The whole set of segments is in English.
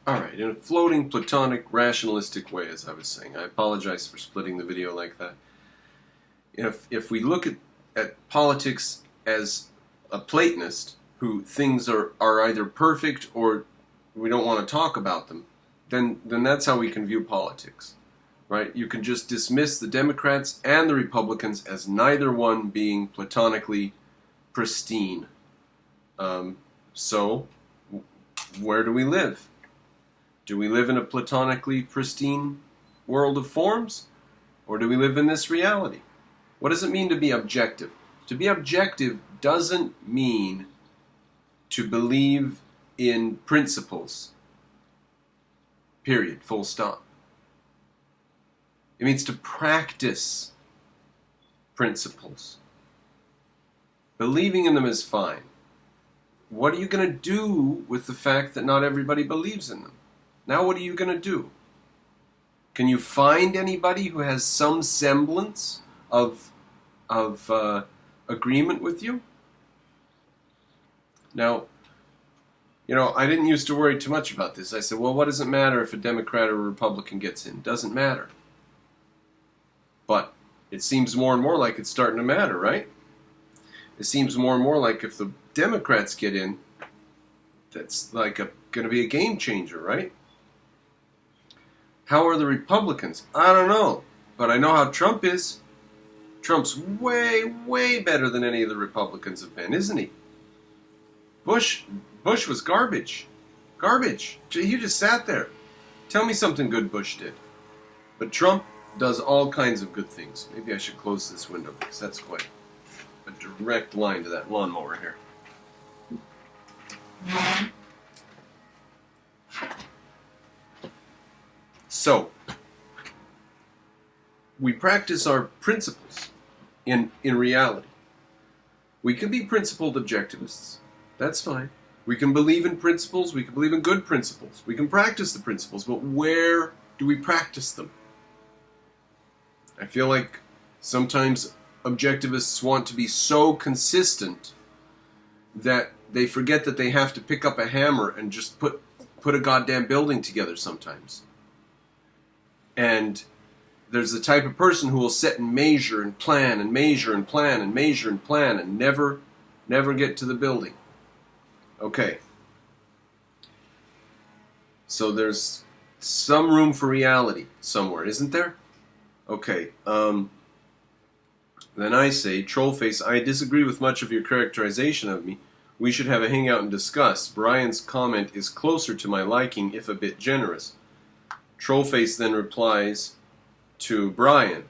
Alright, in a floating, platonic, rationalistic way, as I was saying. I apologize for splitting the video like that. If we look at politics as a Platonist, who things are either perfect or we don't want to talk about them, then that's how we can view politics. Right? You can just dismiss the Democrats and the Republicans as neither one being platonically pristine. So, where do we live? Do we live in a platonically pristine world of forms? Or do we live in this reality? What does it mean to be objective? To be objective doesn't mean to believe in principles. Period. Full stop. It means to practice principles. Believing in them is fine. What are you going to do with the fact that not everybody believes in them? Now what are you going to do? Can you find anybody who has some semblance of agreement with you? Now, I didn't used to worry too much about this. I said, well, what does it matter if a Democrat or a Republican gets in? Doesn't matter. But it seems more and more like it's starting to matter, right? It seems more and more like if the Democrats get in, that's like going to be a game changer, right? How are the Republicans? I don't know. But I know how Trump is. Trump's way, way better than any of the Republicans have been, isn't he? Bush was garbage. Garbage. He just sat there. Tell me something good Bush did. But Trump does all kinds of good things. Maybe I should close this window because that's quite a direct line to that lawnmower here. So, we practice our principles in reality. We can be principled objectivists. That's fine. We can believe in principles. We can believe in good principles. We can practice the principles. But where do we practice them? I feel like sometimes objectivists want to be so consistent that they forget that they have to pick up a hammer and just put a goddamn building together sometimes. And there's the type of person who will sit and measure and plan and measure and plan and measure and plan and never get to the building. Okay. So there's some room for reality somewhere, isn't there? Okay. Then I say, Trollface, I disagree with much of your characterization of me. We should have a hangout and discuss. Brian's comment is closer to my liking, if a bit generous. Trollface then replies to Brian,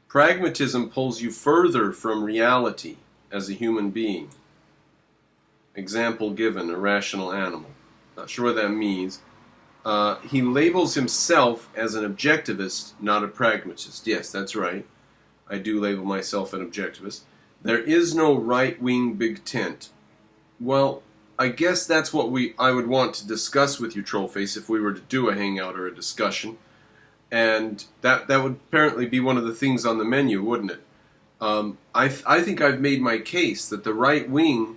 pragmatism pulls you further from reality as a human being. Example given, a rational animal. Not sure what that means. He labels himself as an objectivist, not a pragmatist. Yes, that's right. I do label myself an objectivist. There is no right-wing big tent. Well, I guess that's what I would want to discuss with you, Trollface, if we were to do a hangout or a discussion. And that would apparently be one of the things on the menu, wouldn't it? I think I've made my case that the right wing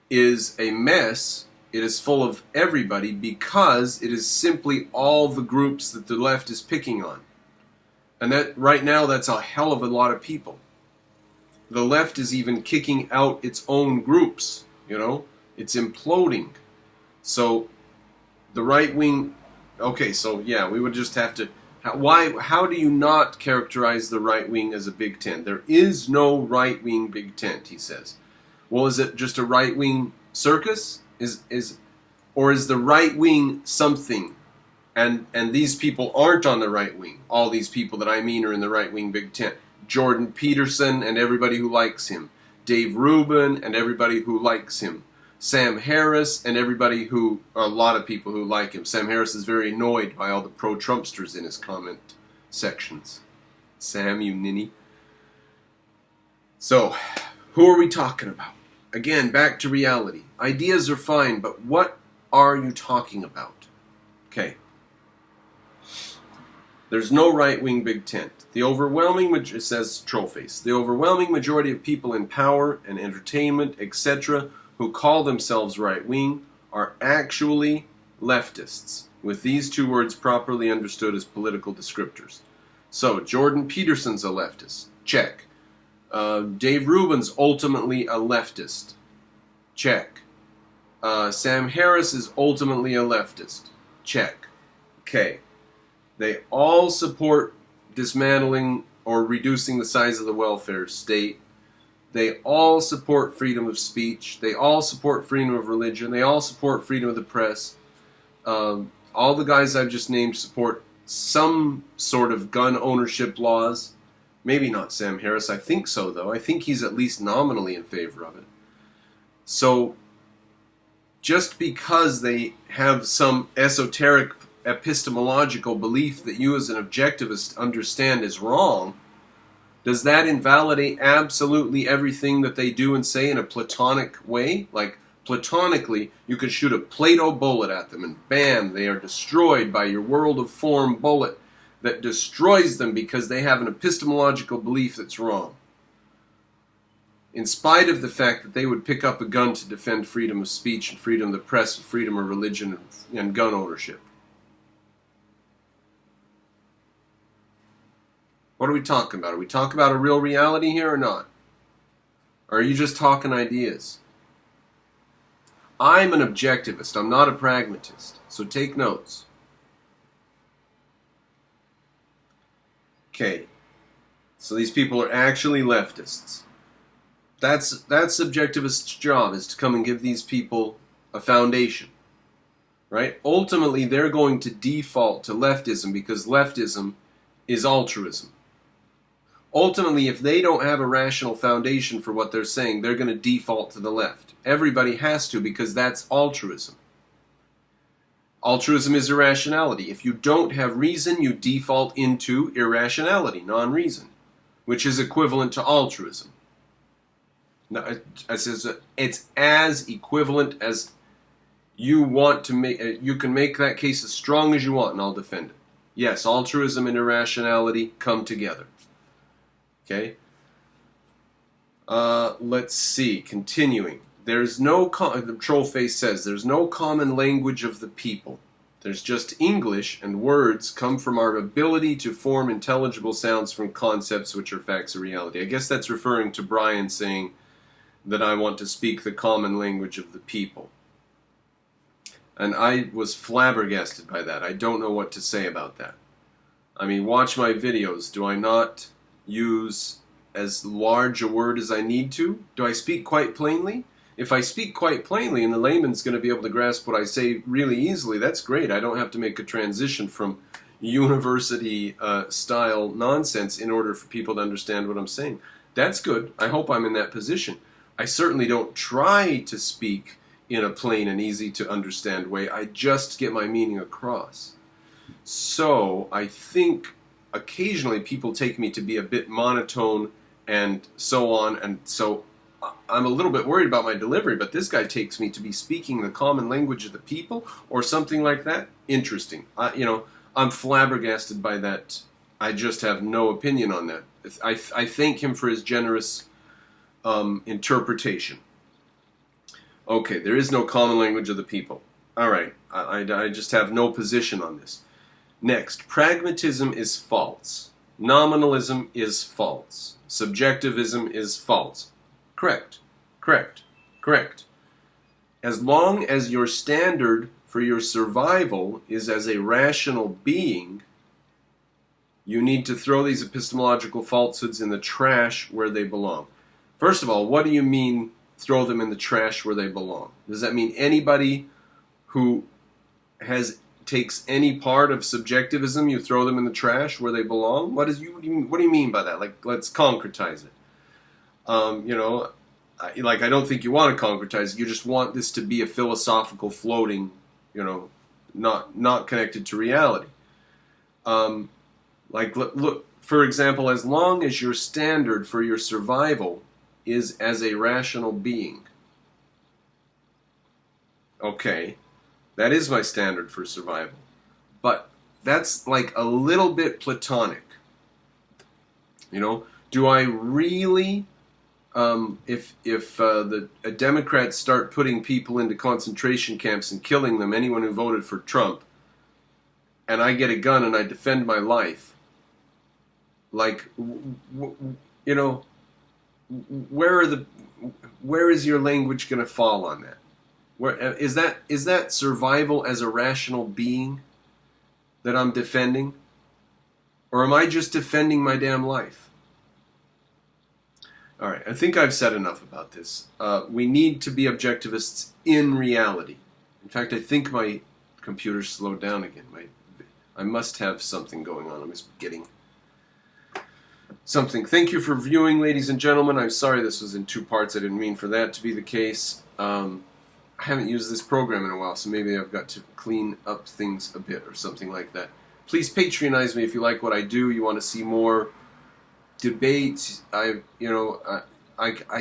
is a mess. It is full of everybody because it is simply all the groups that the left is picking on. And that right now, that's a hell of a lot of people. The left is even kicking out its own groups, It's imploding. So the right wing, okay, so yeah, we would just have to, how do you not characterize the right wing as a big tent? There is no right wing big tent, he says. Well, is it just a right wing circus? Or is the right wing something? And these people aren't on the right wing. All these people that I mean are in the right wing big tent. Jordan Peterson and everybody who likes him. Dave Rubin and everybody who likes him. Sam Harris and a lot of people who like him. Sam Harris is very annoyed by all the pro-Trumpsters in his comment sections. Sam, you ninny. So, who are we talking about? Again, back to reality. Ideas are fine, but what are you talking about? Okay. There's no right-wing big tent. It says Trollface, the overwhelming majority of people in power and entertainment, etc., who call themselves right-wing are actually leftists, with these two words properly understood as political descriptors. So, Jordan Peterson's a leftist. Check. Dave Rubin's ultimately a leftist. Check. Sam Harris is ultimately a leftist. Check. Okay. They all support dismantling or reducing the size of the welfare state. They all support freedom of speech. They all support freedom of religion. They all support freedom of the press. All the guys I've just named support some sort of gun ownership laws. Maybe not Sam Harris. I think so, though. I think he's at least nominally in favor of it. So, just because they have some esoteric epistemological belief that you as an objectivist understand is wrong, does that invalidate absolutely everything that they do and say in a platonic way? Like, platonically, you could shoot a Plato bullet at them and bam, they are destroyed by your world of form bullet that destroys them because they have an epistemological belief that's wrong. In spite of the fact that they would pick up a gun to defend freedom of speech and freedom of the press and freedom of religion and gun ownership. What are we talking about? Are we talking about a real reality here or not? Or are you just talking ideas? I'm an objectivist. I'm not a pragmatist. So take notes. Okay. So these people are actually leftists. That's subjectivist's job, is to come and give these people a foundation. Right? Ultimately, they're going to default to leftism because leftism is altruism. Ultimately, if they don't have a rational foundation for what they're saying, they're going to default to the left. Everybody has to, because that's altruism. Altruism is irrationality. If you don't have reason, you default into irrationality, non-reason, which is equivalent to altruism. Now, it's as equivalent as you want to make. You can make that case as strong as you want, and I'll defend it. Yes, altruism and irrationality come together. Okay. Let's see. Continuing. There's no. The Trollface says there's no common language of the people. There's just English, and words come from our ability to form intelligible sounds from concepts which are facts of reality. I guess that's referring to Brian saying that I want to speak the common language of the people. And I was flabbergasted by that. I don't know what to say about that. I mean, watch my videos. Do I not use as large a word as I need to? Do I speak quite plainly? If I speak quite plainly and the layman's going to be able to grasp what I say really easily, that's great. I don't have to make a transition from university style nonsense in order for people to understand what I'm saying. That's good. I hope I'm in that position. I certainly don't try to speak in a plain and easy to understand way. I just get my meaning across. So I think occasionally people take me to be a bit monotone and so on, and so I'm a little bit worried about my delivery, but this guy takes me to be speaking the common language of the people or something like that. Interesting. I'm flabbergasted by that. I just have no opinion on that. I thank him for his generous interpretation. Okay, there is no common language of the people. All right, I just have no position on this. Next, pragmatism is false. Nominalism is false. Subjectivism is false. Correct. Correct. Correct. As long as your standard for your survival is as a rational being, you need to throw these epistemological falsehoods in the trash where they belong. First of all, what do you mean throw them in the trash where they belong? Does that mean anybody who takes any part of subjectivism, you throw them in the trash where they belong? What do you mean by that? Like, let's concretize it. I don't think you want to concretize it. You just want this to be a philosophical floating, not connected to reality. Look, for example, as long as your standard for your survival is as a rational being. Okay, that is my standard for survival. But that's like a little bit platonic. Do I really if a Democrats start putting people into concentration camps and killing them, anyone who voted for Trump, and I get a gun and I defend my life, like, you know, where is your language going to fall on that? Where is that survival as a rational being that I'm defending, or am I just defending my damn life? All right, I think I've said enough about this. We need to be objectivists in reality. In fact, I think my computer slowed down again. I must have something going on. I'm just getting something. Thank you for viewing, ladies and gentlemen. I'm sorry this was in 2 parts. I didn't mean for that to be the case. I haven't used this program in a while, so maybe I've got to clean up things a bit or something like that. Please patronize me if you like what I do. You want to see more debate. I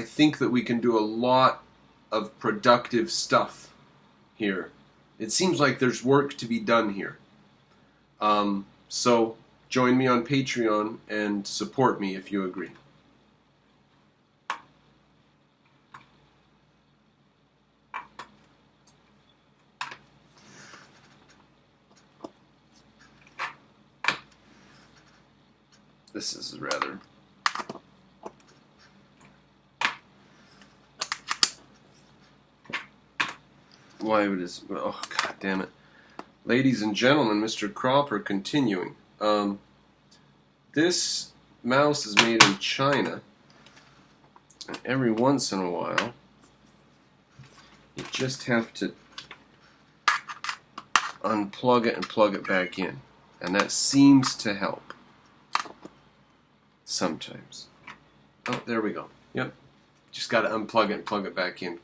think that we can do a lot of productive stuff here. It seems like there's work to be done here. So join me on Patreon and support me if you agree. This is rather... Why would it... Oh, god damn it. Ladies and gentlemen, Mr. Cropper continuing. This mouse is made in China. And every once in a while, you just have to unplug it and plug it back in. And that seems to help. Sometimes. Oh, there we go. Yep. Just got to unplug it and plug it back in.